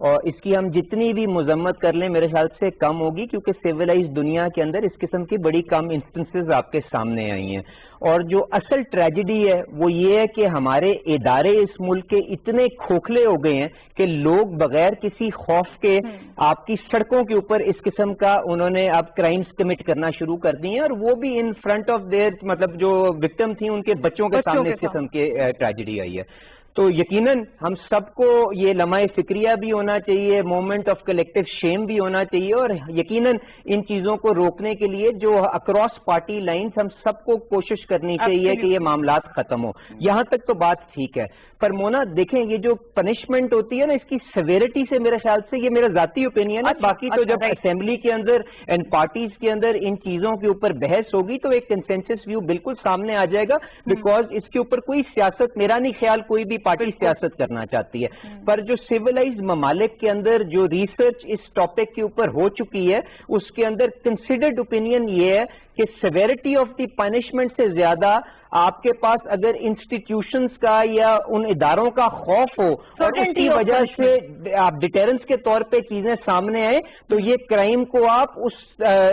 اور اس کی ہم جتنی بھی مذمت کر لیں میرے خیال سے کم ہوگی، کیونکہ سویلائز دنیا کے اندر اس قسم کی بڑی کم انسٹنسز آپ کے سامنے آئی ہیں. اور جو اصل ٹریجڈی ہے وہ یہ ہے کہ ہمارے ادارے اس ملک کے اتنے کھوکھلے ہو گئے ہیں کہ لوگ بغیر کسی خوف کے آپ کی سڑکوں کے اوپر اس قسم کا انہوں نے اب کرائمز کمٹ کرنا شروع کر دی ہیں، اور وہ بھی ان فرنٹ آف دیئر، مطلب جو وکٹم تھیں ان کے بچوں کے سامنے اس قسم کی ٹریجڈی آئی ہے. تو یقیناً ہم سب کو یہ لمحہ فکریہ بھی ہونا چاہیے، مومنٹ آف کلیکٹیو شیم بھی ہونا چاہیے، اور یقیناً ان چیزوں کو روکنے کے لیے جو اکراس پارٹی لائنز ہم سب کو کوشش کرنی چاہیے کہ یہ معاملات ختم ہو. یہاں تک تو بات ٹھیک ہے، پر مونا دیکھیں یہ جو پنشمنٹ ہوتی ہے نا، اس کی سیویرٹی سے میرے خیال سے، یہ میرا ذاتی اوپینین ہے، باقی تو جب اسمبلی کے اندر اینڈ پارٹیز کے اندر ان چیزوں کے اوپر بحث ہوگی تو ایک کنسنسس ویو بالکل سامنے آ جائے گا، بیکاز اس کے اوپر کوئی سیاست، میرا نہیں خیال کوئی بھی پارٹی سیاست کرنا چاہتی ہے. پر جو سیولائز ممالک کے اندر جو ریسرچ اس ٹاپک کے اوپر ہو چکی ہے، اس کے اندر کنسیڈرڈ اوپینین یہ ہے کہ سیویرٹی آف دی پنشمنٹ سے زیادہ آپ کے پاس اگر انسٹیٹیوشنز کا یا ان اداروں کا خوف ہو اور اس کی وجہ سے آپ ڈیٹرنس کے طور پہ چیزیں سامنے آئیں تو یہ کرائم کو آپ اس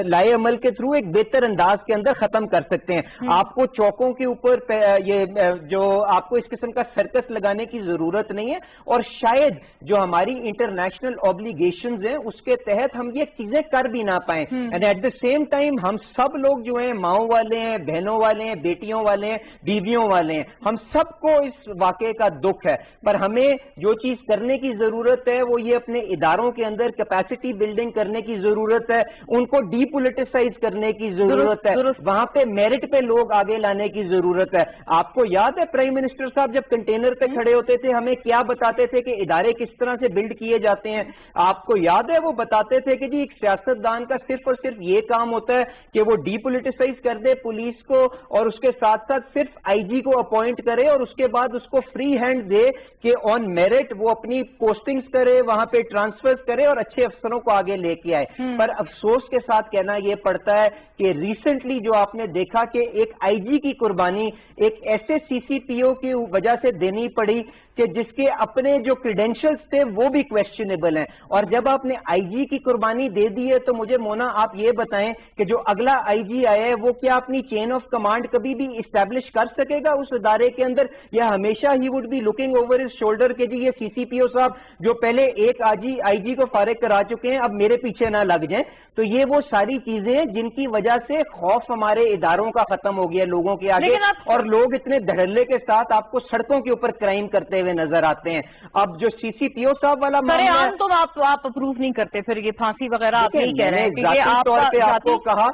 لائے عمل کے تھرو ایک بہتر انداز کے اندر ختم کر سکتے ہیں. آپ کو چوکوں کے اوپر یہ جو آپ کو اس قسم کا سرکس لگانے کی ضرورت نہیں ہے، اور شاید جو ہماری انٹرنیشنل اوبلیگیشنز ہیں اس کے تحت ہم یہ چیزیں کر بھی نہ پائیں. And at the same time ہم سب لوگ جو ہیں، ماؤں والے ہیں، بہنوں والے ہیں، بیٹیوں والے ہیں، بیویوں والے ہیں، ہم سب کو اس واقعے کا دکھ ہے. پر ہمیں جو چیز کرنے کی ضرورت ہے وہ یہ اپنے اداروں کے اندر کیپیسٹی بلڈنگ کرنے کی ضرورت ہے، ان کو ڈی پولیٹیسائز کرنے کی ضرورت ہے، وہاں پہ میرٹ پہ لوگ آگے لانے کی ضرورت ہے. آپ کو یاد ہے پرائم منسٹر صاحب جب کنٹینر پہ کھڑے ہوتے تھے ہمیں کیا بتاتے تھے کہ ادارے کس طرح سے بلڈ کیے جاتے ہیں؟ آپ کو یاد ہے وہ بتاتے تھے کہ جی ایک سیاستدان کا صرف اور صرف یہ کام ہوتا ہے کہ وہ ڈی پولیٹیسائز کر دے پولیس کو، اور اس کے ساتھ ساتھ صرف آئی جی کو اپوائنٹ کرے اور اس کے بعد اس کو فری ہینڈ دے کہ آن میرٹ وہ اپنی پوسٹنگز کرے، وہاں پہ ٹرانسفرز کرے اور اچھے افسروں کو آگے لے کے آئے. پر افسوس کے ساتھ کہنا یہ پڑتا ہے کہ ریسنٹلی جو آپ نے دیکھا کہ ایک آئی جی کی قربانی ایک ایسے سی سی پی او کی وجہ سے دینی پڑی کہ جس کے اپنے جو کریڈینشلز تھے وہ بھی کویسچنیبل ہیں. اور جب آپ نے آئی جی کی قربانی دے دی ہے تو مجھے مونا آپ یہ بتائیں کہ جو اگلا آئی جی آیا ہے وہ کیا اپنی چین آف کمانڈ کبھی بھی اسٹیبلش کر سکے گا اس ادارے کے اندر، یا ہمیشہ ہی would be looking over his shoulder کہ جی یہ سی سی پی او صاحب جو پہلے ایک آئی جی کو فارغ کرا چکے ہیں اب میرے پیچھے نہ لگ جائیں. تو یہ وہ ساری چیزیں ہیں جن کی وجہ سے خوف ہمارے اداروں کا ختم ہو گیا لوگوں کے آگے، اور لوگ اتنے دھڑلے کے ساتھ آپ کو سڑکوں کے اوپر کرائم کرتے ہوئے نظر آتے ہیں. اب جو سی سی پی او صاحب والا عام تو آپ اپروو نہیں کرتے، پھر یہ پھانسی وغیرہ آپ نہیں کہہ رہے ہیں طور پہ آپ کو کہا،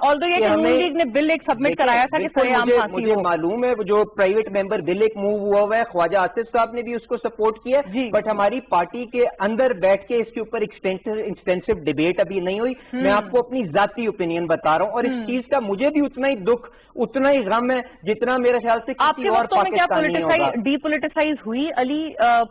نے بل ایک سبمٹ کرایا تھا کہ مجھے معلوم ہے جو پرائیویٹ ممبر بل ایک موو ہوا ہوا ہے، خواجہ آصف صاحب نے بھی اس کو سپورٹ کیا، بٹ ہماری پارٹی کے اندر بیٹھ کے اس کے اوپر ایکسٹینسو ڈیبیٹ ابھی نہیں ہوئی. میں آپ کو اپنی ذاتی اوپینین بتا رہا ہوں، اور اس چیز کا مجھے بھی اتنا ہی دکھ، اتنا ہی غم ہے جتنا میرے خیال سے کسی اور پاکستانی ہوگا. ڈی پولیٹیسائز ہوئی علی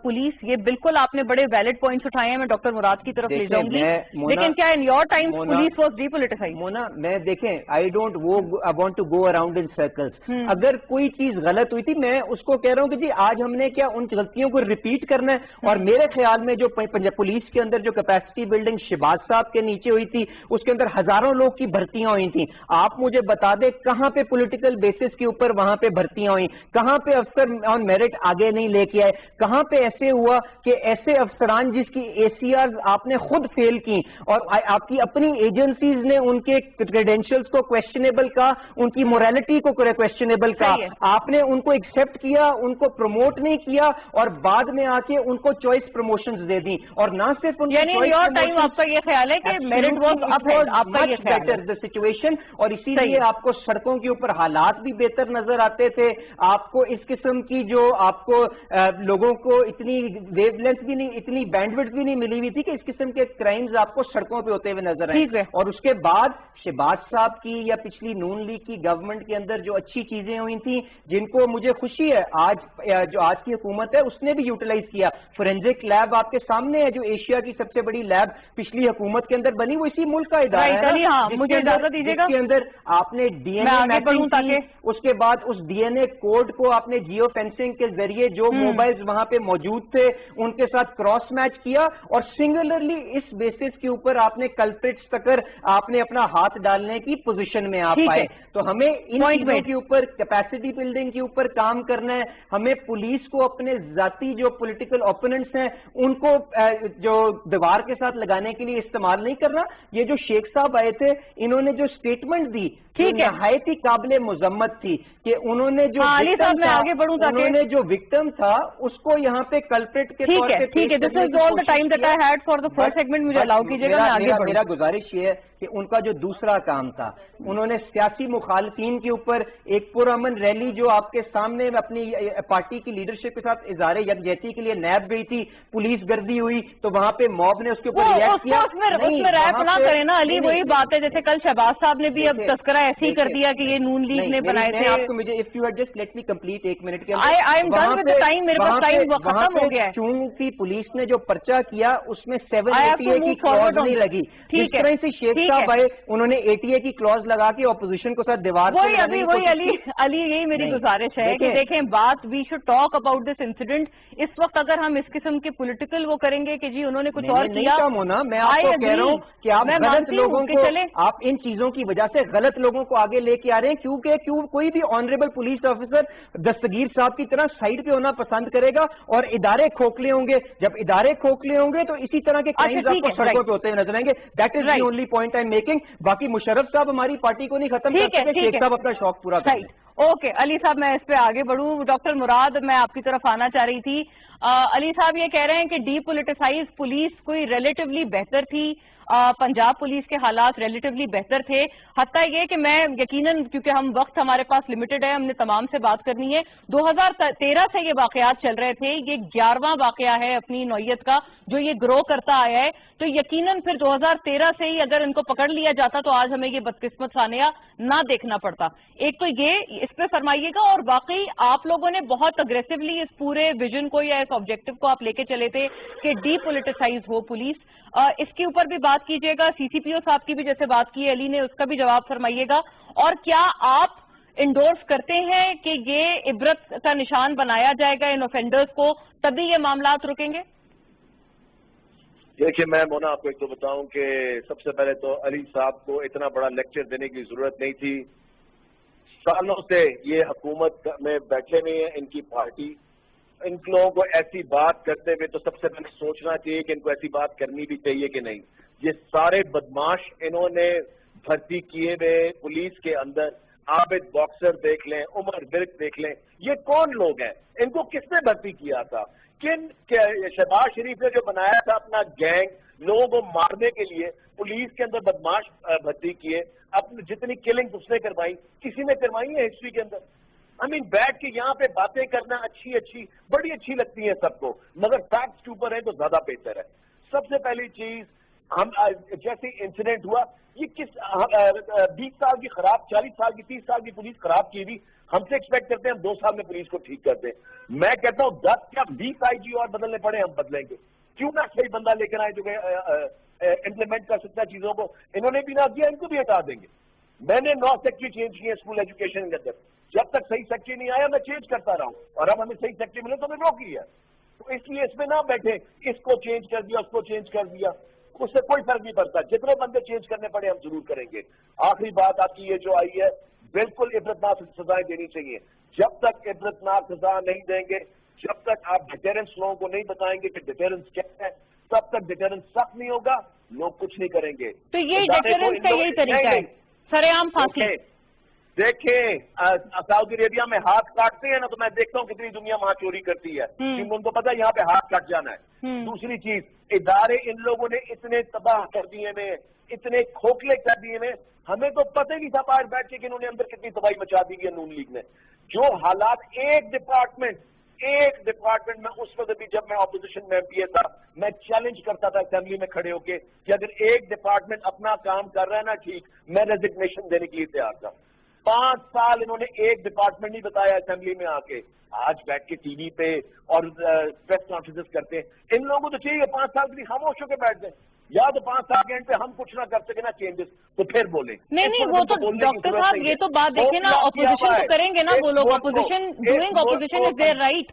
پولیس، یہ بالکل آپ نے بڑے ویلڈ پوائنٹس اٹھائے ہیں، میں ڈاکٹر مراد کی طرف لے جاؤں گی، لیکن کیا in your time police was depoliticised? Mona میں دیکھیں I don't want to go around in circles. اگر کوئی چیز غلط ہوئی تھی میں اس کو کہہ رہا ہوں کہ جی آج ہم نے کیا ان غلطیوں کو ریپیٹ کرنا ہے؟ اور میرے خیال میں جو پولیس کے اندر جو کیپیسٹی بلڈنگ شہباز صاحب کے نیچے ہوئی تھی اس کے اندر ہزاروں لوگ کی بھرتیاں ہوئی تھیں. آپ مجھے بتا دیں کہاں پہ پولیٹیکل بیسس کے اوپر وہاں پہ بھرتیاں ہوئیں؟ کہاں پہ افسر آن میرٹ آگے نہیں لے کے آئے؟ کہاں پہ ایسے ہوا کہ ایسے افسران جس کی اے سی آر آپ نے خود فیل کی اور آپ کی اپنی ایجنسیز نے ان کے کریڈینشلز کو کویسچنیبل کہا، ان کی موریلٹی کو کویسچنیبل کہا، آپ نے ان کو ایکسپٹ کیا، ان کو پروموٹ نہیں کیا، اور بعد میں آ کے ان کو چوائس پروموشنز دے دی. اور نہ صرف ان ٹائم آپ کا یہ خیال ہے کہ میرٹ واز اپ آپ کا یہ خیال ہے the situation، اور اسی لیے آپ کو سڑکوں کے اوپر حالات بھی بہتر نظر آتے تھے. آپ کو اس قسم کی جو آپ کو لوگوں کو اتنی ویو لینتھ بھی نہیں، اتنی بینڈ وڈتھ بھی نہیں ملی ہوئی تھی کہ اس قسم کے کرائمز آپ کو سڑکوں پہ ہوتے ہوئے نظر آئے. اور اس کے بعد شہباز صاحب کی یا پچھلی نون لیگ کی گورنمنٹ کے اندر جو اچھی چیزیں ہوئی تھیں جن کو مجھے خوشی ہے جو آج کی حکومت ہے اس نے بھی یوٹیلائز کیا. فورینزک لیب آپ کے سامنے ہے جو ایشیا کی سب سے بڑی لیب پچھلی حکومت کے اندر بنی، وہ اسی ملک کا ادارہ ہے مجھے اجازت دیجیے گا، کے اندر آپ نے ڈی این اے میپنگ کی، اس کے بعد اس ڈی این اے کوڈ کو آپ نے جیو فینسنگ کے ذریعے جو موبائلز وہاں پہ موجود تھے, ان کے ساتھ کراس میچ کیا, اور سنگولرلی اس بیسس کے اوپر آپ نے کلپریٹس تک آپ نے اپنا ہاتھ ڈالنے کی پوزیشن میں آپ آئے. تو ہمیں ان چیزوں کے اوپر, کیپیسٹی بلڈنگ کے اوپر کام کرنا ہے. ہمیں پولیس کو اپنے ذاتی جو پولیٹیکل اوپوننٹس ہیں ان کو جو دیوار کے ساتھ لگانے کے لیے استعمال نہیں کرنا. یہ جو شیخ صاحب آئے تھے, انہوں نے جو سٹیٹمنٹ دی نہایت ہی قابل مذمت تھی کہ انہوں نے جو انہوں نے جو وکٹم تھا اس کو یہاں پہ کلپریٹ کے طور پہ ٹھیک ہے. This is all the time that I had for the first segment. مجھے الاؤ کیجیے گا, میں آگے بڑھوں. میرا گزارش یہ ہے کہ ان کا جو دوسرا کام تھا, انہوں نے سیاسی مخالفین کے اوپر ایک پرامن ریلی جو آپ کے سامنے اپنی پارٹی کی لیڈرشپ کے ساتھ اظہار یکجہتی کے لیے نیب گئی تھی, پولیس گردی ہوئی تو وہاں پہ موب نے اس کے اوپر ریئیکٹ کیا. اس میں ریپ نہ کریں نا علی, وہی بات ہے جیسے کل شہباز صاحب نے بھی اب تذکرہ ایسے ہی کر دیا کہ یہ نون لیگ نے بنائے تھے. آپ کو مجھے if you had just let me complete ایک منٹ کے اندر ختم ہو گیا ہے. چونکہ پولیس نے جو پرچہ کیا اس میں 780A کی کلوز نہیں لگی. جس طرح سے شیخ صاحب آئے انہوں نے 80A کی کلوز لگا کے اپوزیشن کو ساتھ دیوار وہی علی یہی میری گزارش ہے کہ دیکھیں بات we should talk about this incident. اس وقت اگر ہم اس قسم کے پولیٹیکل وہ کریں گے کہ جی انہوں نے کچھ اور کیا, میں آپ کو کہہ رہا ہوں کہ آپ غلط لوگوں کو, آپ ان چیزوں کی وجہ سے غلط لوگوں کو آگے لے کے آ رہے ہیں, کیونکہ کوئی بھی آنریبل پولیس آفیسر دستگیر صاحب کی طرح سائڈ پہ ہونا پسند کرے گا, اور ادارے کھوکھلے ہوں گے. جب ادارے کھوکھلے ہوں گے تو اسی طرح کے کرائمز آپ کو سڑکوں پہ ہوتے ہوئے نظر آئیں گے. That is the only point I am making. باقی مشرف صاحب ہماری پارٹی کو نہیں ختم کر سکتے, شیخ صاحب اپنا شوق پورا کریں. اوکے علی صاحب, میں اس پہ آگے بڑھوں. ڈاکٹر مراد, میں آپ کی طرف آنا چاہ رہی تھی. علی صاحب یہ کہہ رہے ہیں کہ ڈی پولیٹیسائز پولیس کوئی ریلیٹیولی بہتر تھی, پنجاب پولیس کے حالات ریلیٹیولی بہتر تھے. حتیٰ یہ کہ میں یقیناً, کیونکہ وقت ہمارے پاس لمیٹڈ ہے, ہم نے تمام سے بات کرنی ہے. 2013 سے یہ واقعات چل رہے تھے, یہ 11واں واقعہ ہے اپنی نوعیت کا جو یہ گرو کرتا آیا ہے. تو یقیناً پھر 2013 سے ہی اگر ان کو پکڑ لیا جاتا تو آج ہمیں یہ بدقسمت سانحہ نہ دیکھنا پڑتا. ایک تو یہ اس پہ فرمائیے گا, اور باقی آپ لوگوں نے بہت اگریسولی اس پورے ویژن کو یا اس آبجیکٹو کو آپ لے کے چلے تھے کہ ڈی پولیٹیسائز ہو پولیس. اس کے اوپر بھی بات کیجیے گا. سی سی پی او صاحب کی بھی جیسے بات کی علی نے, اس کا بھی جواب فرمائیے گا. اور کیا آپ انڈورس کرتے ہیں کہ یہ عبرت کا نشان بنایا جائے گا ان اوفینڈرز کو, تبھی یہ معاملات رکیں گے؟ دیکھیے میں مونا آپ کو ایک تو بتاؤں کہ سب سے پہلے تو علی صاحب کو اتنا بڑا لیکچر دینے کی ضرورت نہیں تھی. سالوں سے یہ حکومت میں بیٹھے ہوئے ہیں, ان کی پارٹی, ان لوگوں کو ایسی بات کرتے ہوئے تو سب سے پہلے سوچنا چاہیے کہ ان کو ایسی بات کرنی بھی چاہیے کہ نہیں. یہ سارے بدماش انہوں نے بھرتی کیے ہوئے پولیس کے اندر, عابد باکسر دیکھ لیں, عمر ورک دیکھ لیں, یہ کون لوگ ہیں؟ ان کو کس نے بھرتی کیا تھا؟ شہباز شریف نے جو بنایا تھا اپنا گینگ لوگوں کو مارنے کے لیے, پولیس کے اندر بدماش بھرتی کیے, اپنے جتنی کلنگ اس نے کروائی, کسی نے کروائی ہے ہسٹری کے اندر؟ بیٹھ کے یہاں پہ باتیں کرنا اچھی بڑی اچھی لگتی ہیں سب کو, مگر فیکٹس کے اوپر ہے تو زیادہ بہتر ہے. سب سے پہلی چیز, ہم جیسے انسیڈنٹ ہوا, یہ کس 20 سال کی خراب, 40 سال کی, 30 سال کی پولیس خراب کی ہوئی, ہم سے ایکسپیکٹ کرتے ہیں ہم 2 سال میں پولیس کو ٹھیک کر دیں. میں کہتا ہوں 10 یا 20 آئی جی اور بدلنے پڑے ہم بدلیں گے. کیوں نہ صحیح بندہ لے کر آئے جو امپلیمنٹ کر سکتا ہے چیزوں کو. انہوں نے بھی نہ کیا, ان کو بھی ہٹا دیں گے. میں نے 9 سیکٹری چینج کیے اسکول ایجوکیشن کے اندر, جب تک صحیح سیکٹری نہیں آیا میں چینج کرتا رہا ہوں, اور اب ہمیں صحیح سیکٹری ملے تو ہمیں روکی ہے. تو اس لیے اس میں نہ بیٹھے اس کو چینج کر دیا, اس کو چینج کر دیا, اس سے کوئی فرق نہیں پڑتا. جتنے بندے چینج کرنے پڑے ہم ضرور کریں گے. آخری بات آپ کی یہ جو آئی ہے, بالکل عبرتناک سزائیں دینی چاہیے. جب تک عبرتناک سزا نہیں دیں گے, جب تک آپ ڈیٹرنس لوگوں کو نہیں بتائیں گے کہ ڈیٹرنس کیا ہے, تب تک ڈیٹرنس سخت نہیں ہوگا, لوگ کچھ نہیں کریں گے. تو یہ ڈیٹرنس کا یہی طریقہ ہے, سر عام پھانسی. دیکھیں سعودی عربیہ میں ہاتھ کاٹتے ہیں نا, تو میں دیکھتا ہوں کتنی دنیا وہاں چوری کرتی ہے, کیونکہ ان کو پتا ہے یہاں پہ ہاتھ کٹ جانا ہے. دوسری چیز, ادارے ان لوگوں نے اتنے تباہ کر دیے میں, اتنے کھوکھلے کر دیے میں, ہمیں تو پتہ ہی نہیں تھا باہر بیٹھ کے کہ انہوں نے اندر کتنی تباہی مچا دی ہے نون لیگ نے. جو حالات ایک ڈپارٹمنٹ میں اس وقت بھی جب میں اپوزیشن میں ایم پی اے تھا, میں چیلنج کرتا تھا اسمبلی میں کھڑے ہو کے کہ اگر ایک ڈپارٹمنٹ اپنا کام کر رہا ہے نا ٹھیک, میں ریزگنیشن دینے کے لیے تیار تھا. 5 سال انہوں نے ایک ڈپارٹمنٹ نہیں بتایا اسمبلی میں آ کے. آج بیٹھ کے ٹی وی پہ اور پریس کانفرنس کرتے ہیں. ان لوگوں کو تو چاہیے 5 سال کے لیے خاموش ہو کے بیٹھ جائیں, یا تو 5 سال کے اینڈ پہ ہم کچھ نہ کر سکے نا چینجز, تو پھر بولیں. نہیں وہ تو ڈاکٹر صاحب یہ تو بات دیکھیں نا, اپوزیشن تو کریں گے نا وہ لوگ, opposition doing opposition is there right.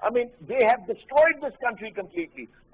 I mean, they have destroyed this country completely.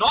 9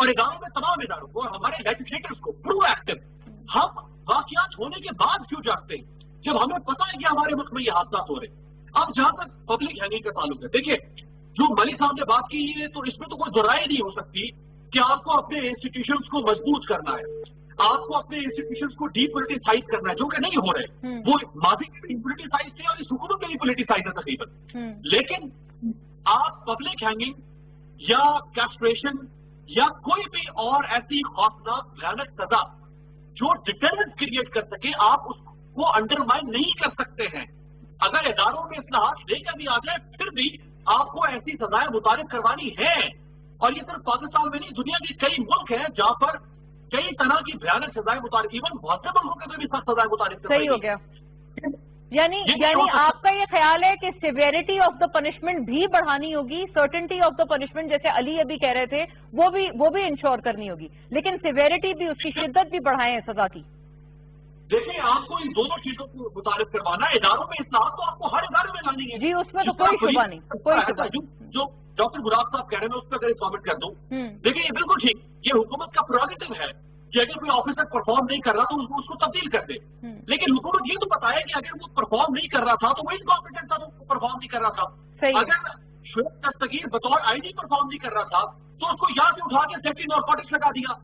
اور اداروں میں تمام اداروں کو اور ہمارے لیجسلیٹرز کو پرو ایکٹیو. ہم واقعات ہونے کے بعد کیوں جاگتے ہیں جب ہمیں پتا ہے کہ ہمارے ملک میں یہ حادثات ہو رہے ہیں؟ اب جہاں تک پبلک ہینگنگ کا تعلق ہے، دیکھیے جو ملک صاحب نے بات کی ہے تو اس میں تو کوئی دہرائی نہیں ہو سکتی کہ آپ کو اپنے انسٹیٹیوشنز کو مضبوط کرنا ہے، آپ کو اپنے انسٹیٹیوشنز کو ڈی پولیٹیسائز کرنا ہے، جو کہ نہیں ہو رہے. وہ ماضی میں بھی پولیٹیسائز تھے اور اس حکومت میں بھی پولیٹیسائز ہے تقریباً. لیکن آپ پبلک ہینگنگ یا کیسٹریشن یا کوئی بھی اور ایسی خوفناک بھیانک سزا جو ڈیٹرنس کریٹ کر سکے، آپ اس کو انڈرمائن نہیں کر سکتے ہیں. اگر اداروں میں اصلاحات لے کر بھی آ جائے پھر بھی آپ کو ایسی سزائیں متعارف کروانی ہیں. اور یہ صرف پاکستان میں نہیں، دنیا کے کئی ملک ہیں جہاں پر کئی طرح کی بھیانک سزائیں متعارف، ایون بہت سے ملکوں میں بھی سخت سزائیں متعارف. صحیح ہو گیا. یعنی آپ کا یہ خیال ہے کہ سیویرٹی آف دا پنشمنٹ بھی بڑھانی ہوگی، سرٹنٹی آف دا پنشمنٹ جیسے علی ابھی کہہ رہے تھے وہ بھی انشور کرنی ہوگی، لیکن سیویرٹی بھی، اس کی شدت بھی بڑھائیں سزا کی. دیکھیں آپ کو ان دونوں چیزوں کو متعارف کروانا ہے. اداروں میں اصلاحات تو آپ کو ہر ادارے میں لانی ہے. جی اس میں تو کوئی شبہ نہیں، کوئی شبہ نہیں. جو ڈاکٹر گلاب صاحب کہہ رہے ہیں میں اس پہ اگر کامنٹ کر دوں. دیکھیں یہ بالکل ٹھیک، یہ حکومت کا پروگیٹو ہے کہ اگر کوئی آفیسر پرفارم نہیں کر رہا تو اس کو تبدیل کر دے. لیکن حکومت یہ تو پتا ہے کہ اگر وہ پرفارم نہیں کر رہا تھا تو وہ انکمپیٹنٹ تھا، تو پرفارم نہیں کر رہا تھا. اگر شعیب دستگیر بطور آئی جی پرفارم نہیں کر رہا تھا تو اس کو یہاں سے اٹھا کے سیفٹی نارکوٹکس لگا دیا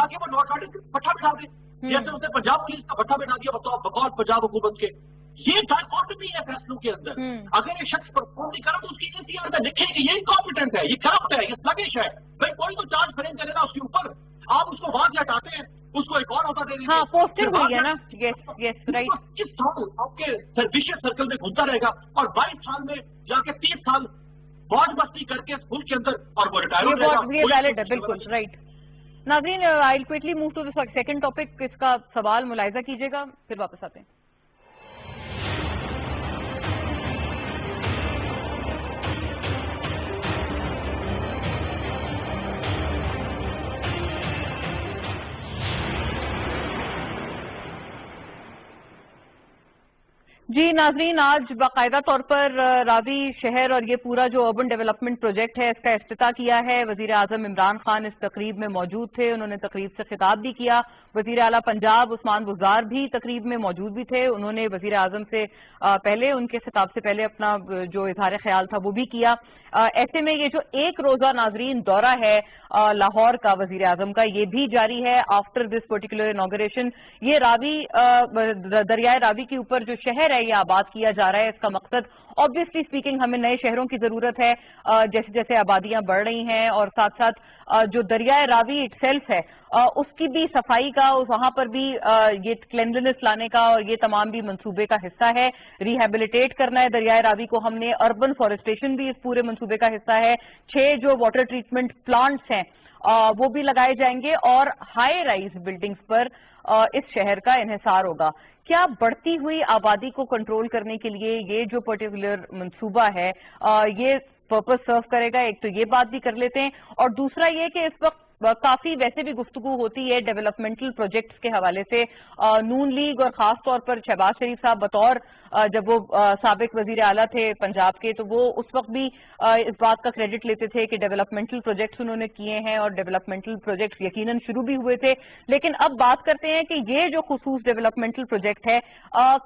تاکہ وہ نارکوٹکس پٹھا بٹھا دے، جیسے اس نے پنجاب پولیس کا پٹھا بٹھا دیا بقول پنجاب حکومت کے. یہ ڈائیکاٹمی ہے فیصلوں کے اندر. اگر ایک شخص پرفارم نہیں کرا تو اس کی ACR میں لکھے کہ یہ انکمپیٹنٹ ہے، یہ کرپٹ ہے، یہ سلگش ہے. بھائی کوئی تو چارج فریم کرے گا اس کے اوپر. آپ اس کو وہاں سے ہٹاتے ہیں، اس کو ایک اور عہدہ دے دیتے ہیں. پوسٹنگ ہوئی ہے نا. Yes right. 25 سال آپ کے وشیس سرکل میں گھومتا رہے گا اور 22 سال میں جا کے 30 سال موج مستی کر کے ملک کے اندر اور وہ ریٹائر ہو جائے گا. یہ ویلڈ ہے بالکل رائٹ. ناظرین I will quickly move to the second topic. اس کا سوال ملاحظہ کیجیے گا پھر واپس آتے ہیں. جی ناظرین، آج باقاعدہ طور پر راوی شہر اور یہ پورا جو اربن ڈیولپمنٹ پروجیکٹ ہے اس کا افتتاح کیا ہے. وزیر اعظم عمران خان اس تقریب میں موجود تھے، انہوں نے تقریب سے خطاب بھی کیا. وزیر اعلیٰ پنجاب عثمان بزدار بھی تقریب میں موجود بھی تھے، انہوں نے وزیر اعظم سے پہلے ان کے خطاب سے پہلے اپنا جو اظہار خیال تھا وہ بھی کیا. ایسے میں یہ جو ایک روزہ ناظرین دورہ ہے لاہور کا وزیر اعظم کا، یہ بھی جاری ہے آفٹر دس پرٹیکولر انوگریشن. یہ راوی دریائے راوی کے اوپر جو شہر ہے یہ آباد کیا جا رہا ہے. اس کا مقصد obviously speaking ہمیں نئے شہروں کی ضرورت ہے جیسے جیسے آبادیاں بڑھ رہی ہیں، اور ساتھ ساتھ جو دریائے راوی اٹ سیلف ہے اس کی بھی صفائی کا، وہاں پر بھی یہ کلینلنس لانے کا اور یہ تمام بھی منصوبے کا حصہ ہے. ریہیبلیٹیٹ کرنا ہے دریائے راوی کو ہم نے. اربن فارسٹیشن بھی اس پورے منصوبے کا حصہ ہے. 6 جو واٹر ٹریٹمنٹ پلانٹس ہیں وہ بھی لگائے جائیں گے اور ہائی رائز بلڈنگز پر اس شہر کا انحصار ہوگا. کیا بڑھتی ہوئی آبادی کو کنٹرول کرنے کے لیے یہ جو پرٹیکولر منصوبہ ہے یہ پرپس سرو کرے گا؟ ایک تو یہ بات بھی کر لیتے ہیں، اور دوسرا یہ کہ اس وقت کافی ویسے بھی گفتگو ہوتی ہے ڈیولپمنٹل پروجیکٹس کے حوالے سے. نون لیگ اور خاص طور پر شہباز شریف صاحب بطور جب وہ سابق وزیر اعلیٰ تھے پنجاب کے تو وہ اس وقت بھی اس بات کا کریڈٹ لیتے تھے کہ ڈیولپمنٹل پروجیکٹس انہوں نے کیے ہیں اور ڈیولپمنٹل پروجیکٹس یقیناً شروع بھی ہوئے تھے. لیکن اب بات کرتے ہیں کہ یہ جو خصوص ڈیولپمنٹل پروجیکٹ ہے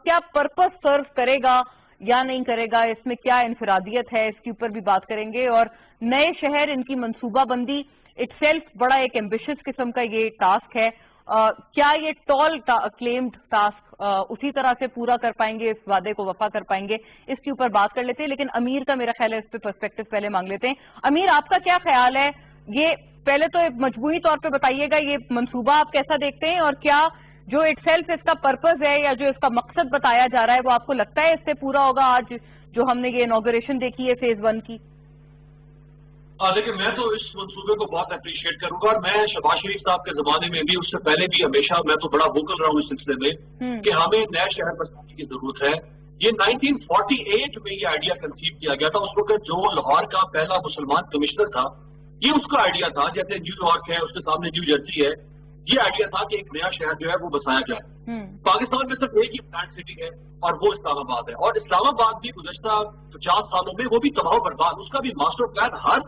کیا پرپس سرو کرے گا یا نہیں کرے گا، اس میں کیا انفرادیت ہے، اس کے اوپر بھی بات کریں گے. اور نئے شہر، ان کی منصوبہ بندی اٹ سیلف بڑا ایک ایمبیشس قسم کا یہ ٹاسک ہے. کیا یہ ٹال کلیمڈ ٹاسک اسی طرح سے پورا کر پائیں گے، اس وعدے کو وفا کر پائیں گے؟ اس کے اوپر بات کر لیتے ہیں. لیکن امیر کا میرا خیال ہے اس پہ پرسپیکٹو پہلے مانگ لیتے ہیں. امیر آپ کا کیا خیال ہے؟ یہ پہلے تو مجموعی طور پہ بتائیے گا یہ منصوبہ آپ کیسا دیکھتے ہیں، اور کیا جو اٹ سیلف اس کا پرپز ہے یا جو اس کا مقصد بتایا جا رہا ہے وہ آپ کو لگتا ہے اس سے پورا ہوگا آج جو ہم نے یہ انوگریشن دیکھی ہے فیز 1 کی؟ لیکن میں تو اس منصوبے کو بہت اپریشیٹ کروں گا، اور میں شہباز شریف صاحب کے زمانے میں بھی اس سے پہلے بھی ہمیشہ میں تو بڑا ووکل رہا ہوں اس سلسلے میں کہ ہمیں نئے شہر بسانے کی ضرورت ہے. یہ 1948 میں یہ آئیڈیا کنسیو کیا گیا تھا. اس وقت جو لاہور کا پہلا مسلمان کمشنر تھا یہ اس کا آئیڈیا تھا. جیسے نیو یارک ہے، اس کے سامنے نیو جرسی ہے، یہ آئیڈیا تھا کہ ایک نیا شہر جو ہے وہ بسایا جائے. پاکستان میں صرف ایک ہی پلانٹ سٹی ہے اور وہ اسلام آباد ہے، اور اسلام آباد بھی گزشتہ 50 سالوں میں وہ بھی تباہ و برباد. اس کا بھی ماسٹر پلان ہر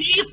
30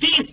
30।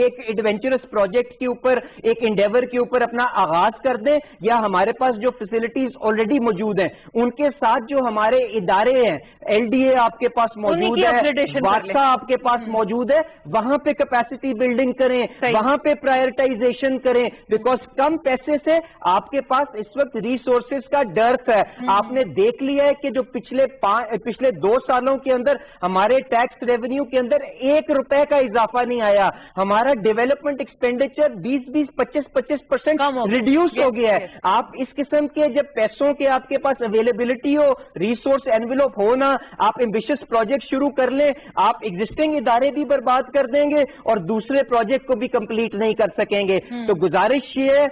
ایک ایڈونچرس پروجیکٹ کے اوپر, ایک انڈیور کے اوپر اپنا آغاز کر دیں, یا ہمارے پاس جو فیسلٹیز آلریڈی موجود ہیں ان کے ساتھ جو ہمارے ادارے ہیں, ایل ڈی اے آپ کے پاس موجود ہے, واسا آپ کے پاس موجود ہے, وہاں پہ کیپیسٹی بلڈنگ کریں, وہاں پہ پرائرٹائزیشن کریں, بیکاز کم پیسے سے آپ کے پاس اس وقت ریسورسز کا ڈرت ہے. آپ نے دیکھ لیا ہے کہ جو پچھلے 2 سالوں کے اندر ہمارے ٹیکس ریونیو کے اندر 1 روپے کا اضافہ نہیں آیا. ہمارا ڈیولپمنٹ ایکسپینڈیچر 20-25% ریڈیوس ہو گیا ہے. آپ اس قسم کے جب پیسوں کے آپ کے پاس اویلیبلٹی ہو, ریسورس اینویلوپ ہونا, آپ ایمبیشس پروجیکٹ شروع کر لیں, آپ ایگزسٹنگ ادارے بھی برباد کر دیں گے اور دوسرے پروجیکٹ کو بھی کمپلیٹ نہیں کر سکیں گے. تو گزارش یہ ہے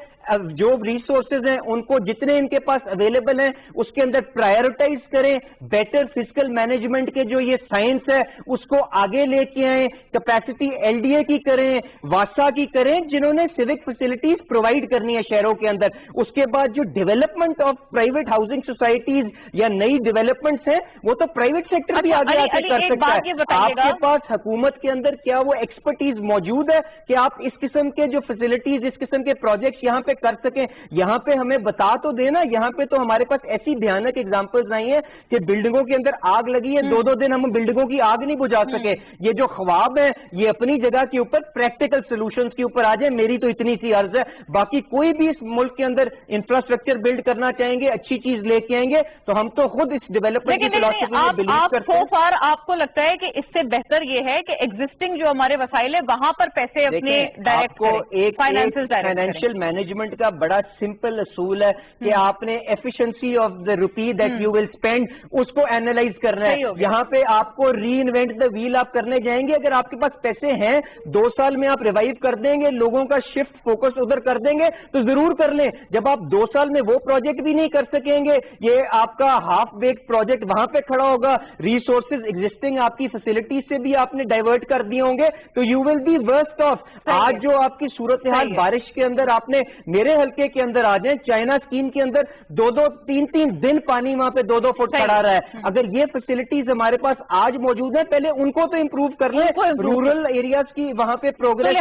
جو ریسورسز ہیں ان کو جتنے ان کے پاس اویلیبل ہیں اس کے اندر پرائرٹائز کریں, بیٹر فزیکل مینجمنٹ کے جو یہ سائنس ہے اس کو آگے لے کے آئیں, کیپیسٹی ایل ڈی اے کی کریں, واسا کی کریں جنہوں نے سیوک فیسلٹیز پرووائڈ کرنی ہے شہروں کے اندر. اس کے بعد جو development of private housing societies یا نئی ڈیولپمنٹس ہیں وہ تو پرائیویٹ سیکٹر بھی آگے آ کے کر سکتا ہے. آپ کے پاس حکومت کے اندر کیا وہ ایکسپرٹیز موجود ہے کہ آپ اس قسم کے جو فیسلٹیز, اس قسم کے پروجیکٹس یہاں پہ کر سکیں؟ یہاں پہ ہمیں بتا تو دینا. یہاں پہ تو ہمارے پاس ایسی بھیانک ایگزامپلز آئی ہیں کہ بلڈنگوں کے اندر آگ لگی ہے, 2 دن ہم بلڈنگوں کی آگ نہیں بجھا سکے. یہ جو خواب ہیں یہ اپنی جگہ کے اوپر پریکٹیکل سولوشنز کے اوپر آ جائیں. میری تو اتنی سی عرض ہے. باقی کوئی بھی اس ملک کے اندر انفراسٹرکچر بلڈ کرنا چاہیں گے, اچھی چیز لے کے آئیں گے, تو ہم تو خود اس ڈیولپمنٹ کی فلسفی میں بلیو کرتے ہیں. آپ کو لگتا ہے کہ اس سے بہتر یہ ہے کہ ایگزسٹنگ جو ہمارے وسائل ہیں وہاں پر پیسے اپنے ڈائریکٹ کریں. ایک فائنینشیل مینجمنٹ کا بڑا سمپل اصول ہے کہ آپ نے efficiency of the rupee that you will spend اس کو اینالائز کرنا ہے. یہاں پہ آپ کو ری انوینٹ دا ویل آپ کرنے جائیں گے. اگر آپ کے پاس پیسے ہیں 2 سال میں آپ ریوائیو کر دیں گے, لوگوں کا شفٹ فوکس ادھر کر دیں گے تو ضرور کر لیں. جب آپ 2 سال میں وہ پروجیکٹ بھی نہیں کر سکیں گے, یہ آپ کا ہاف بیک پروجیکٹ وہاں پہ کھڑا ہوگا, ریسورسز ایگزسٹنگ آپ کی فیسلٹی سے بھی آپ نے ڈائیورٹ کر دیے ہوں گے, تو you will be worse off. آج جو آپ کی صورتحال بارش کے اندر آپ نے میرے حلقے کے اندر آ جائیں, چائنا اسکیم کے اندر 2-3 دن پانی وہاں پہ 2 فٹ کھڑا رہا ہے. اگر یہ فیسلٹیز ہمارے پاس آج موجود ہیں, پہلے ان کو تو امپروو کر لیں, رورل ایریاز کی وہاں پہ پروگرس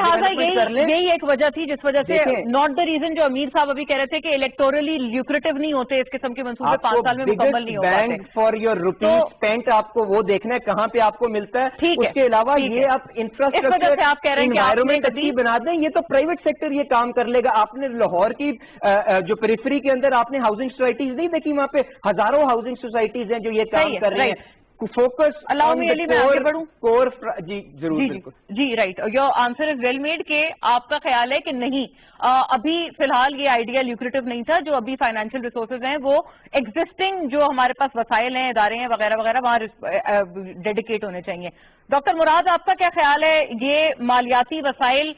کر لیں. یہی ایک وجہ تھی جس وجہ سے ناٹ دا ریزن جو امیر صاحب ابھی کہہ رہے تھے کہ الیکٹورلی لیوکریٹو نہیں ہوتے اس قسم کے منصوبے 5 سال میں مکمل نہیں ہو پاتے. Bank for your rupees spent آپ کو وہ دیکھنا ہے کہاں پہ آپ کو ملتا ہے. اس کے علاوہ یہ آپ انفراسٹرکچر انوائرمنٹ اچھی بنا دیں, یہ تو پرائیویٹ سیکٹر یہ کام کر لے گا. آپ نے لاہور کی جو پیریفری کے اندر آپ نے ہاؤسنگ سوسائٹیز نہیں دیکھی, وہاں پہ ہزاروں ہاؤسنگ سوسائٹیز ہیں جو یہ کام کر رہی ہیں. فوکس جی ضرور جی right. Your answer is well made کہ آپ کا خیال ہے کہ نہیں, ابھی فی الحال یہ آئیڈیا لیوکریٹو نہیں تھا. جو ابھی فائنینشیل ریسورسز ہیں وہ ایگزسٹنگ جو ہمارے پاس وسائل ہیں, ادارے ہیں وغیرہ وغیرہ وہاں ڈیڈیکیٹ ہونے چاہیے. ڈاکٹر مراد آپ کا کیا خیال ہے؟ یہ مالیاتی وسائل,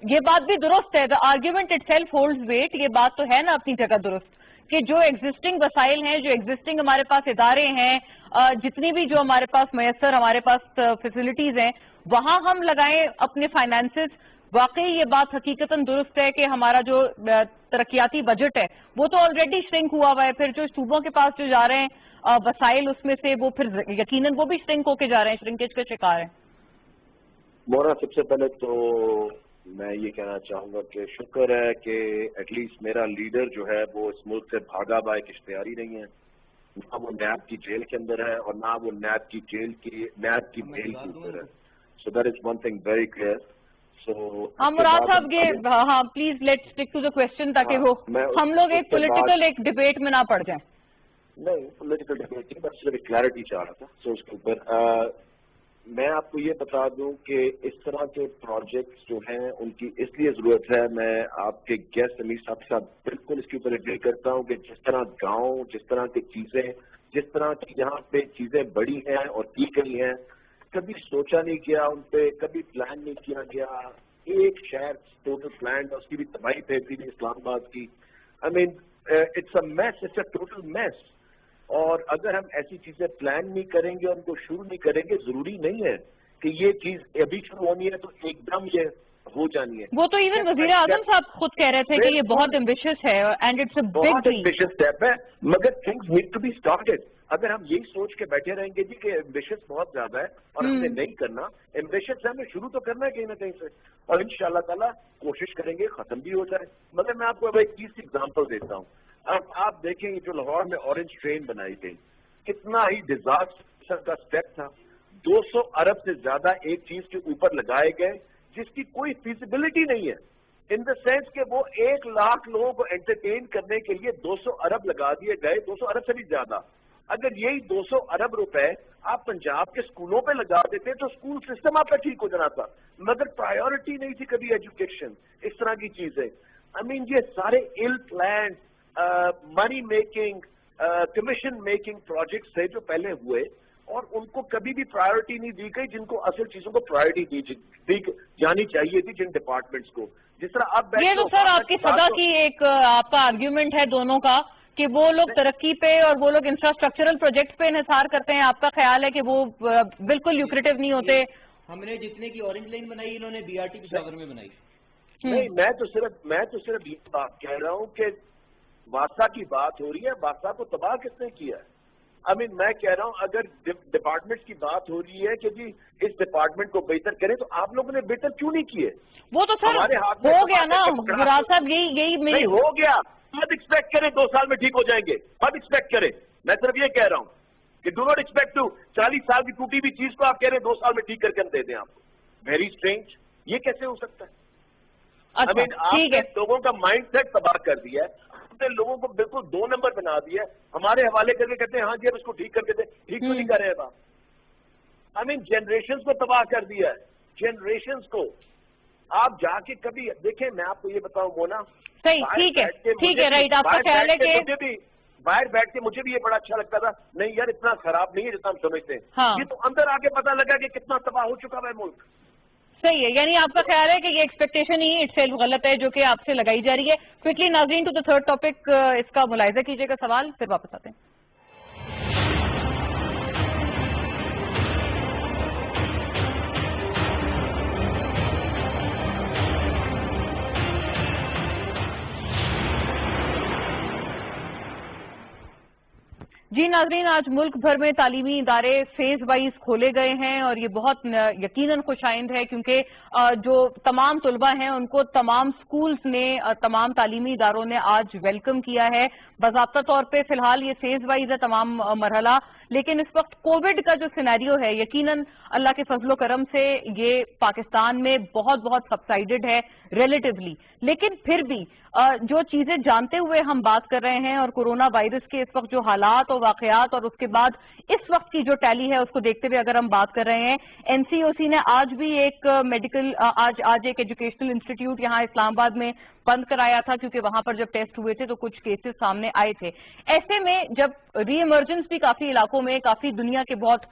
یہ بات بھی درست ہے, the argument itself holds weight, یہ بات تو ہے نا اپنی جگہ درست کہ جو ایگزسٹنگ وسائل ہیں, جو ایگزسٹنگ ہمارے پاس ادارے ہیں, جتنی بھی جو ہمارے پاس میسر ہمارے پاس فیسلٹیز ہیں وہاں ہم لگائیں اپنے فائنانسز. واقعی یہ بات حقیقتاً درست ہے کہ ہمارا جو ترقیاتی بجٹ ہے وہ تو آلریڈی شرنک ہوا ہوا ہے. پھر جو صوبوں کے پاس جو جا رہے ہیں وسائل, اس میں سے وہ پھر یقیناً وہ بھی شرنک ہو کے جا رہے ہیں, شرنکیج کا شکار ہیں. مولانا سب سے پہلے تو میں یہ کہنا چاہوں گا کہ شکر ہے کہ ایٹ لیسٹ میرا لیڈر جو ہے وہ اس ملک سے بھاگا با ایک اشتہاری نہیں ہے. نہ وہ نیب کی جیل کے اندر ہے اور نہ وہ نیب کی بیل کے اوپر ہے. So that is one thing very clear. ہاں مراد صاحب یہ ہاں please let stick to the question تاکہ وہ ہم لوگ ایک پولیٹیکل ایک ڈبیٹ میں نہ پڑ جائیں. نہیں پولیٹیکل ڈبیٹ نہیں, بس صرف کلیئرٹی چاہ رہا تھا. سو اس کے اوپر میں آپ کو یہ بتا دوں کہ اس طرح کے پروجیکٹس جو ہیں ان کی اس لیے ضرورت ہے. میں آپ کے گیسٹ امیر صاحب کے ساتھ بالکل اس کے اوپر اگری کرتا ہوں کہ جس طرح گاؤں, جس طرح کی چیزیں, جس طرح کی یہاں پہ چیزیں بڑی ہیں اور کی گئی ہیں, کبھی سوچا نہیں گیا ان پہ, کبھی پلان نہیں کیا گیا. ایک شہر ٹوٹل پلان ہے, اس کی بھی تباہی پھیلتی تھی اسلام آباد کی. I mean it's a mess, it's a total mess. اور اگر ہم ایسی چیزیں پلان نہیں کریں گے اور ان کو شروع نہیں کریں گے, ضروری نہیں ہے کہ یہ چیز ابھی شروع ہونی ہے تو ایک دم یہ ہو جانی ہے. وہ تو ایون وزیر اعظم صاحب خود کہہ رہے تھے کہ یہ بہت ایمبیشس ہے and it's a big dream. Ambitious step ہے مگر things need to be started. اگر ہم یہی سوچ کے بیٹھے رہیں گے جی کہ ایمبیشس بہت زیادہ ہے اور ہم نے نہیں کرنا, ایمبیشس ہے ہمیں شروع تو کرنا ہے کہیں نہ کہیں سے, اور انشاءاللہ تعالیٰ کوشش کریں گے ختم بھی ہو جائے. مگر میں آپ کو اب ایک چیز کی ایگزامپل دیتا ہوں. اب آپ دیکھیں جو لاہور میں اورنج ٹرین بنائی گئی, کتنا ہی ڈیزاسٹر کا اسٹیپ تھا. 200 ارب سے زیادہ ایک چیز کے اوپر لگائے گئے جس کی کوئی فیزیبلٹی نہیں ہے, ان دا سینس کہ وہ 1 لاکھ لوگوں کو انٹرٹین کرنے کے لیے 200 ارب لگا دیے گئے, 200 ارب سے بھی زیادہ. اگر یہی 200 ارب روپے آپ پنجاب کے اسکولوں پہ لگا دیتے تو اسکول سسٹم آپ کا ٹھیک ہو جانا تھا, مگر پرائیورٹی نہیں تھی کبھی ایجوکیشن, اس طرح کی چیزیں. یہ سارے ill planned money making commission making projects تھے جو پہلے ہوئے, اور ان کو کبھی بھی پرائیورٹی نہیں دی گئی جن کو اصل چیزوں کو پرائیورٹی دی جانی چاہیے تھی, جن ڈپارٹمنٹس کو. جس طرح اب یہ تو سر آپ کی سزا کی ایک آپ کا آرگیومنٹ ہے دونوں کا کہ وہ لوگ ترقی پہ اور وہ لوگ انفراسٹرکچرل پروجیکٹ پہ انحصار کرتے ہیں. آپ کا خیال ہے کہ وہ بالکل لیوکریٹو نہیں ہوتے. ہم نے جتنے کی اورنج لائن بنائی انہوں نے BRT پشاور میں بنائی. نہیں, میں تو صرف یہ بات کہہ رہا ہوں کہ واسطہ کی بات ہو رہی ہے, واسطہ کو تباہ کس نے کیا ہے. میں کہہ رہا ہوں اگر ڈپارٹمنٹ کی بات ہو رہی ہے کہ جی اس ڈپارٹمنٹ کو بہتر کریں تو آپ لوگوں نے بہتر کیوں نہیں کیے؟ وہ تو سر ہو گیا نا مراز صاحب, یہی نہیں ہو گیا. مت ایکسپیکٹ کریں 2 سال میں ٹھیک ہو جائیں گے, مت ایکسپیکٹ کریں. میں صرف یہ کہہ رہا ہوں کہ ڈو ناٹ ایکسپیکٹ ٹو 40 سال کی ٹوٹی ہوئی چیز کو آپ کہہ رہے ہیں 2 سال میں ٹھیک کر کے ہم دے دیں آپ کو. ویری اسٹرینج, یہ کیسے ہو سکتا ہے؟ آپ نے لوگوں کا مائنڈ سیٹ تباہ کر دیا ہے, لوگوں کو بالکل 2 نمبر بنا دیا, ہمارے حوالے کر کے کہتے ہیں ہاں جی اب اس کو ٹھیک کر کے دیں. ٹھیک تو نہیں کر رہے آپ. جنریشنز کو تباہ کر دیا ہے, جنریشنز کو. آپ جا کے کبھی دیکھیں, میں آپ کو یہ بتاؤں مونا, ٹھیک ہے رائٹ, آپ کا خیال ہے کہ مجھے بھی باہر بیٹھ کے مجھے بھی یہ بڑا اچھا لگتا تھا, نہیں یار اتنا خراب نہیں ہے جتنا ہم سمجھتے ہیں. یہ تو اندر آ کے پتا لگا کہ کتنا تباہ ہو چکا ہے ملک. صحیح ہے, یعنی آپ کا خیال ہے کہ یہ ایکسپیکٹیشن ہی اٹ سیلف غلط ہے جو کہ آپ سے لگائی جا رہی ہے. کوئکلی ناظرین ٹو دا تھرڈ ٹاپک, اس کا ملاحظہ کیجیے گا سوال, پھر واپس آتے ہیں. جی ناظرین, آج ملک بھر میں تعلیمی ادارے فیز وائز کھولے گئے ہیں اور یہ بہت یقیناً خوش آئند ہے کیونکہ جو تمام طلبہ ہیں ان کو تمام سکولز نے, تمام تعلیمی اداروں نے آج ویلکم کیا ہے. باضابطہ طور پہ فی الحال یہ فیز وائز ہے تمام مرحلہ, لیکن اس وقت کووڈ کا جو سینیریو ہے یقیناً اللہ کے فضل و کرم سے یہ پاکستان میں بہت سبسائیڈڈ ہے ریلیٹیولی. لیکن پھر بھی جو چیزیں جانتے ہوئے ہم بات کر رہے ہیں اور کورونا وائرس کے اس وقت جو حالات اور واقعات اور اس کے بعد اس وقت کی جو ٹیلی ہے اس کو دیکھتے ہوئے اگر ہم بات کر رہے ہیں, NCOC نے آج بھی ایک میڈیکل آج ایک ایجوکیشنل انسٹیٹیوٹ یہاں اسلام آباد میں بند کرایا تھا کیونکہ وہاں پر جب ٹیسٹ ہوئے تھے تو کچھ کیسز سامنے آئے تھے. ایسے میں جب ری ایمرجنس بھی کافی علاقوں میں, کافی دنیا کے بہت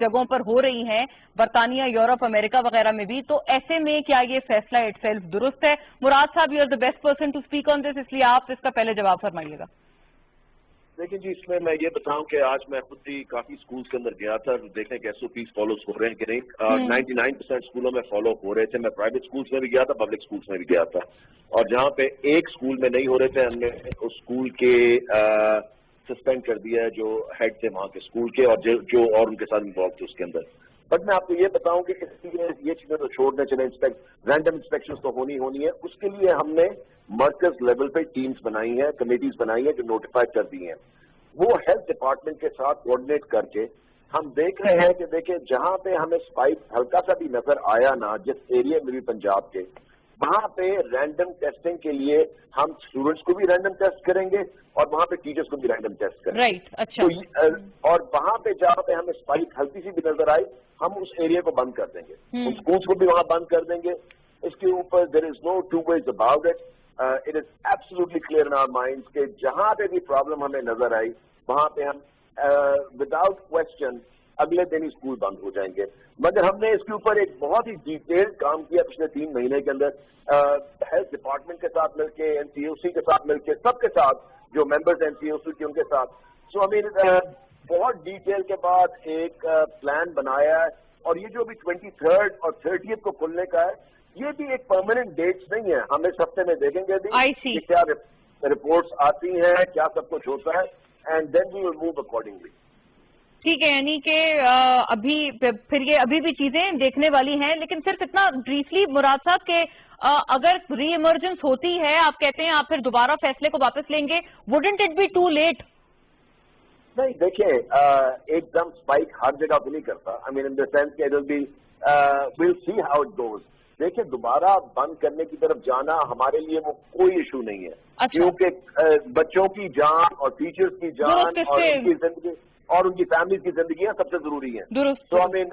جگہوں پر ہو رہی ہیں, برطانیہ, یورپ, امریکہ وغیرہ میں بھی, تو ایسے میں کیا یہ فیصلہ اٹ سیلف درست ہے؟ مراد صاحب, you are the best person to speak on this, اس لیے آپ اس کا پہلے جواب فرمائیے گا. دیکھیں جی, اس میں یہ بتاؤں کہ آج میں خود بھی کافی سکولز کے اندر گیا تھا دیکھنے کہ SOPs فالو ہو رہے ہیں کہ نہیں. 99% سکولوں میں فالو ہو رہے تھے. میں پرائیویٹ سکولز میں بھی گیا تھا, پبلک سکولز میں بھی گیا تھا, اور جہاں پہ ایک سکول میں نہیں ہو رہے تھے ہم نے اس سکول کے سسپینڈ کر دیا ہے جو ہیڈ تھے وہاں کے سکول کے, اور جو اور ان کے ساتھ انوالو تھے اس کے اندر. بٹ میں آپ کو یہ بتاؤں کہ اس لیے یہ چیزیں تو چھوڑنے چلے, رینڈم انسپیکشن تو ہونی ہے. اس کے لیے ہم نے مرکز لیول پہ ٹیمز بنائی ہیں, کمیٹیز بنائی ہیں جو نوٹیفائی کر دی ہیں. وہ ہیلتھ ڈپارٹمنٹ کے ساتھ کوآرڈینیٹ کر کے ہم دیکھ رہے ہیں کہ دیکھیں جہاں پہ ہمیں اسپائک ہلکا سا بھی نظر آیا نا, جس ایریا میں بھی پنجاب کے, وہاں پہ رینڈم ٹیسٹنگ کے لیے ہم اسٹوڈنٹس کو بھی رینڈم ٹیسٹ کریں گے اور وہاں پہ ٹیچرس کو بھی رینڈم ٹیسٹ کریں گے. اچھا. اور وہاں پہ جہاں پہ ہمیں اسپائک ہلکی سی بھی نظر آئی ہم اس ایریا کو بند کر دیں گے, ان اسکولس کو بھی وہاں بند کر دیں گے. اس کے اوپر there is no two ways about it. It is absolutely clear in our minds کہ جہاں پہ بھی پرابلم ہمیں نظر آئی وہاں پہ ہم وداؤٹ کوشچن اگلے دن ہی اسکول بند ہو جائیں گے. مگر ہم نے اس کے اوپر ایک بہت ہی ڈیٹیلڈ کام کیا پچھلے 3 مہینے کے اندر, ہیلتھ ڈپارٹمنٹ کے ساتھ مل کے, NCOC کے ساتھ مل کے, سب کے ساتھ جو ممبرز NCOC کے ان کے ساتھ. سو بہت ڈیٹیل کے بعد ایک پلان بنایا ہے, اور یہ جو ابھی 23rd اور 30th کو کھلنے کا ہے یہ بھی ایک پرماننٹ ڈیٹس نہیں ہے. ہم اس ہفتے میں دیکھیں گے بھی کہ کیا رپورٹس آتی ہیں, کیا سب کچھ ہوتا ہے, and then we will move accordingly. ٹھیک ہے, یعنی کہ ابھی پھر یہ ابھی بھی چیزیں دیکھنے والی ہیں, لیکن صرف اتنا بریفلی مراد صاحب کہ اگر ری ایمرجنس ہوتی ہے, آپ کہتے ہیں آپ پھر دوبارہ فیصلے کو واپس لیں گے, wouldn't it be too late? نہیں دیکھیں, ایک دم اسپائک ہر جگہ بھی نہیں کرتا. آئی مین ان دا سینس کہ we'll see how it goes. دیکھیں, دوبارہ بند کرنے کی طرف جانا ہمارے لیے وہ کوئی ایشو نہیں ہے, کیونکہ بچوں کی جان اور ٹیچرز کی جان اور ان کی زندگی اور ان کی فیملیز کی زندگیاں سب سے ضروری ہیں. تو آئی مین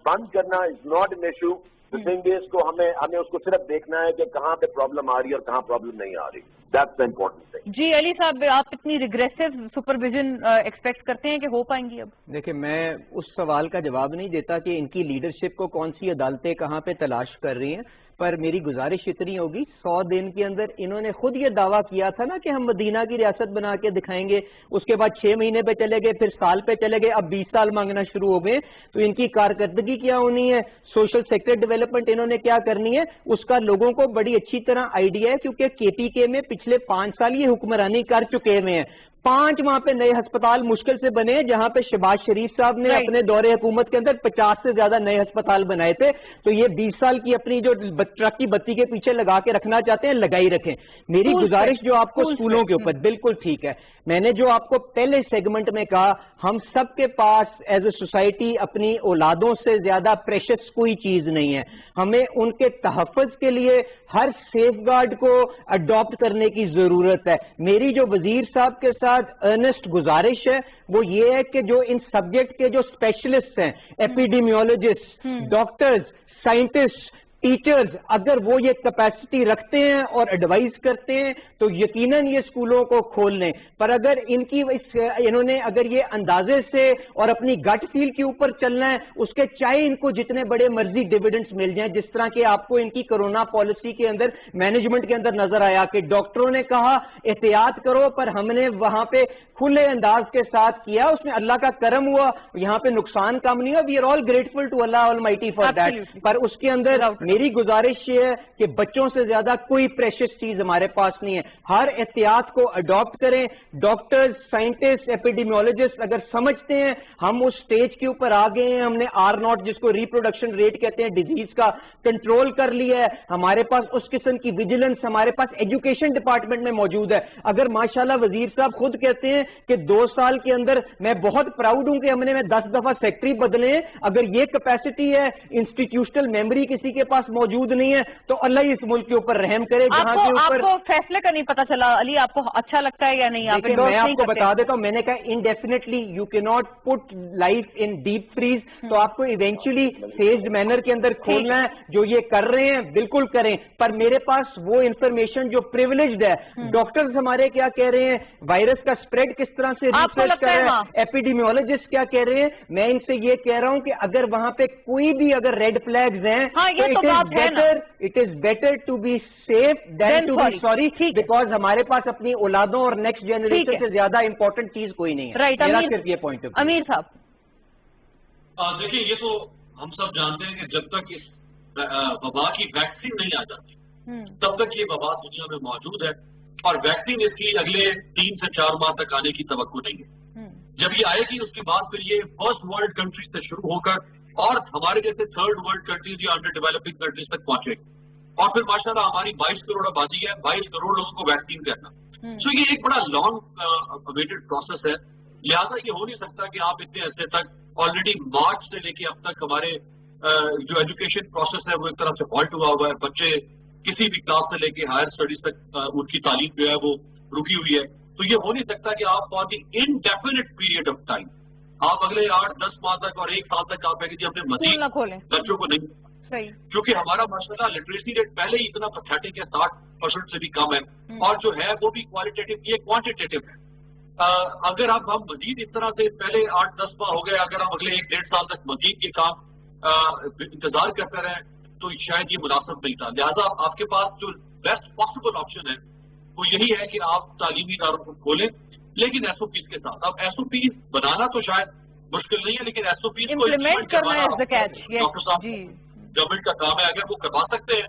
بند کرنا is not an issue. Thing is کو ہمیں اس کو صرف دیکھنا ہے کہ کہاں پہ پرابلم آ رہی ہے اور کہاں پرابلم نہیں آ رہی. That's the important thing. جی علی صاحب, آپ اتنی ریگریسو سپرویژن ایکسپیکٹ کرتے ہیں کہ ہو پائیں گی اب؟ دیکھیں, میں اس سوال کا جواب نہیں دیتا کہ ان کی لیڈرشپ کو کون سی عدالتیں کہاں پہ تلاش کر رہی ہیں, پر میری گزارش اتنی ہوگی, 100 دن کے اندر انہوں نے خود یہ دعویٰ کیا تھا نا کہ ہم مدینہ کی ریاست بنا کے دکھائیں گے, اس کے بعد 6 مہینے پہ چلے گئے, پھر سال پہ چلے گئے, اب 20 سال مانگنا شروع ہو گئے. تو ان کی کارکردگی کیا ہونی ہے, سوشل سیکٹر ڈیولپمنٹ انہوں نے کیا کرنی ہے, اس کا لوگوں کو بڑی اچھی طرح آئیڈیا ہے, کیونکہ KPK میں پچھلے 5 سال یہ حکمرانی کر چکے ہوئے ہیں. 5 وہاں پہ نئے ہسپتال مشکل سے بنے, جہاں پہ شہباز شریف صاحب نے اپنے دور حکومت کے اندر 50 سے زیادہ نئے ہسپتال بنائے تھے. تو یہ 20 سال کی اپنی جو ٹرک کی بتی کے پیچھے لگا کے رکھنا چاہتے ہیں, لگائی رکھیں. میری گزارش جو آپ کو اسکولوں کے اوپر, بالکل ٹھیک ہے, میں نے جو آپ کو پہلے سیگمنٹ میں کہا, ہم سب کے پاس ایز اے سوسائٹی اپنی اولادوں سے زیادہ پریشس کوئی چیز نہیں ہے. ہمیں ان کے تحفظ کے لیے ہر سیف گارڈ کو اڈاپٹ کرنے کی ضرورت ہے. میری جو وزیر صاحب کے ساتھ ارنسٹ گزارش ہے وہ یہ ہے کہ جو ان سبجیکٹ کے جو اسپیشلسٹ ہیں, ایپیڈیمیولوجسٹ, ڈاکٹرز, سائنٹسٹ, ٹیچرز, اگر وہ یہ کیپیسٹی رکھتے ہیں اور ایڈوائز کرتے ہیں تو یقیناً یہ اسکولوں کو کھول لیں. پر اگر انہوں نے اگر یہ اندازے سے اور اپنی گٹ فیل کے اوپر چلنا ہے, اس کے چاہے ان کو جتنے بڑے مرضی ڈیویڈنڈز مل جائیں, جس طرح کہ آپ کو ان کی کرونا پالیسی کے اندر مینجمنٹ کے اندر نظر آیا کہ ڈاکٹروں نے کہا احتیاط کرو, پر ہم نے وہاں پہ کھلے انداز کے ساتھ کیا, اس میں اللہ کا کرم ہوا, یہاں پہ نقصان کم نہیں ہوا. We are all grateful to Allah almighty for that. پر اس کے اندر میری گزارش یہ ہے کہ بچوں سے زیادہ کوئی پریشس چیز ہمارے پاس نہیں ہے. ہر احتیاط کو اڈاپٹ کریں. ڈاکٹرز, سائنٹسٹ, ایپیڈیمیولوجسٹ اگر سمجھتے ہیں ہم اس سٹیج کے اوپر آ گئے ہیں, ہم نے R0 جس کو ریپروڈکشن ریٹ کہتے ہیں ڈیزیز کا کنٹرول کر لیا ہے, ہمارے پاس اس قسم کی ویجیلنس ہمارے پاس ایجوکیشن ڈپارٹمنٹ میں موجود ہے. اگر ماشاءاللہ وزیر صاحب خود کہتے ہیں کہ 2 سال کے اندر, میں بہت پراؤڈ ہوں کہ ہم نے 10 دفعہ سیکٹری بدلے ہیں, اگر یہ کیپیسٹی ہے, انسٹیٹیوشنل میموری کسی کے پاس موجود نہیں ہے, تو اللہ اس ملک کے اوپر رحم کرے. جہاں کے اوپر آپ کو فیصلے کا نہیں پتا چلا علی, آپ کو اچھا لگتا ہے یا نہیں؟ میں آپ کو بتا دیتا ہوں, میں نے کہا indefinitely you can not put life in deep freeze, تو آپ کو ایونچولی فیزڈ مینر کے اندر کھولنا ہے. جو یہ کر رہے ہیں بالکل کریں, پر میرے پاس وہ انفارمیشن جو پریولیجڈ ہے, ڈاکٹرز ہمارے کیا کہہ رہے ہیں, وائرس کا اسپریڈ کس طرح سے ریسرچ کر رہے ہیں, ایپیڈیمیولوجسٹ کیا کہہ رہے ہیں. میں ان سے یہ کہہ رہا ہوں کہ اگر وہاں پہ کوئی بھی اگر ریڈ فلیگز ہیں, it is better to be safe than to be sorry, because ہمارے پاس اپنی اولادوں اور نیکسٹ جنریشن سے زیادہ امپورٹنٹ چیز کوئی نہیں ہے. میرا صرف یہ پوائنٹ ہے. امیر صاحب دیکھیں, یہ تو ہم سب جانتے ہیں کہ جب تک اس وبا کی ویکسین نہیں آ جاتی تب تک یہ وبا دنیا میں موجود ہے, اور ویکسین اس کی اگلے 3 سے 4 ماہ تک آنے کی توقع نہیں ہے. جب یہ آئے گی اس کے بعد پھر یہ فرسٹ ورلڈ کنٹریز سے شروع ہو کر اور ہمارے جیسے تھرڈ ورلڈ کنٹریز یا انڈر ڈیولپنگ کنٹریز تک پہنچے گی, اور پھر ماشاءاللہ ہماری 22 کروڑ آبادی ہے, 22 کروڑ لوگوں کو ویکسین کرنا. سو یہ ایک بڑا لانگ اویٹڈ پروسیس ہے. لہٰذا یہ ہو نہیں سکتا کہ آپ اتنے عرصے تک, آلریڈی مارچ سے لے کے اب تک ہمارے جو ایجوکیشن پروسیس ہے وہ ایک طرح سے ہالٹ ہوا ہے. بچے کسی بھی کلاس سے لے کے ہائر اسٹڈیز تک ان کی تعلیم جو ہے وہ رکی ہوئی ہے. تو یہ ہو نہیں سکتا کہ آپ for the indefinite period of time آپ اگلے 8-10 ماہ تک اور 1 سال تک آپ کہیں کہ ہم نے مزید بچوں کو نہیں, کیونکہ ہمارا ماشاءاللہ لٹریسی ریٹ پہلے ہی اتنا پیتھیٹک ہے, 60% سے بھی کم ہے, اور جو ہے وہ بھی کوالٹیٹیو, یہ کوانٹیٹیو ہے. اگر اب ہم مزید اس طرح سے پہلے 8-10 ماہ ہو گئے, اگر ہم اگلے 1-1.5 سال تک مزید یہ کام انتظار کرتے رہے تو شاید یہ مناسب نہیں تھا. لہٰذا آپ کے پاس جو بیسٹ پاسبل آپشن ہے وہ یہی ہے کہ آپ تعلیمی اداروں کو کھولیں, لیکن ایس او پیز کے ساتھ. اب ایس او پیز بنانا تو شاید مشکل نہیں ہے, لیکن ایس او پیز کو امپلیمنٹ کرنا ہے ڈاکٹر صاحب گورنمنٹ کا کام ہے. اگر وہ کروا سکتے ہیں